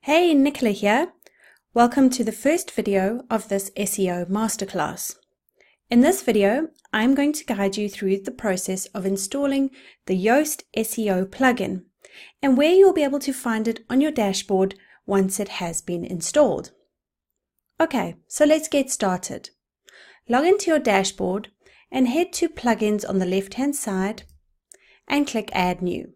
Hey, Nicola here. Welcome to the first video of this SEO masterclass. In this video, I'm going to guide you through the process of installing the Yoast SEO plugin and where you'll be able to find it on your dashboard once it has been installed. Okay, so let's get started. Log into your dashboard and head to Plugins on the left-hand side and click Add New.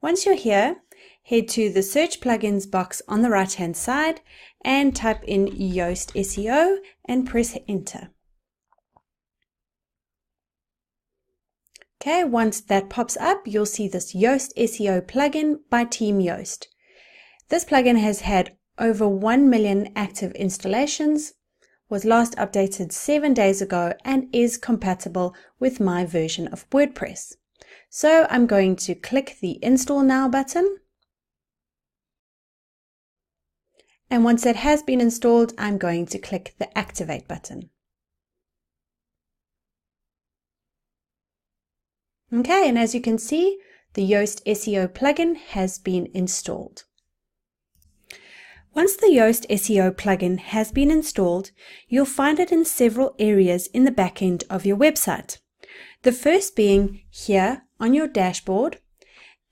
Once you're here, head to the Search Plugins box on the right-hand side and type in Yoast SEO and press Enter. Okay, once that pops up, you'll see this Yoast SEO plugin by Team Yoast. This plugin has had over 1 million active installations, was last updated 7 days ago, and is compatible with my version of WordPress. So I'm going to click the Install Now button. And once it has been installed, I'm going to click the Activate button. Okay, and as you can see, the Yoast SEO plugin has been installed. Once the Yoast SEO plugin has been installed, you'll find it in several areas in the back end of your website. The first being here on your dashboard.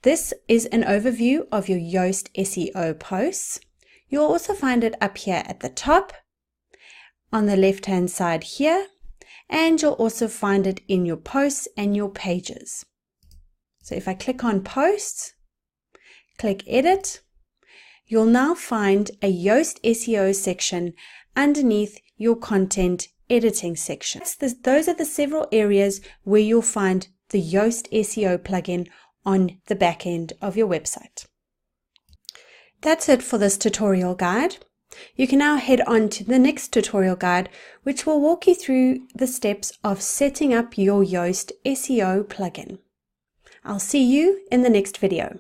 This is an overview of your Yoast SEO posts. You'll also find it up here at the top, on the left-hand side here, and you'll also find it in your posts and your pages. So if I click on Posts, click Edit, you'll now find a Yoast SEO section underneath your content editing section. Those are the several areas where you'll find the Yoast SEO plugin on the back end of your website. That's it for this tutorial guide. You can now head on to the next tutorial guide, which will walk you through the steps of setting up your Yoast SEO plugin. I'll see you in the next video.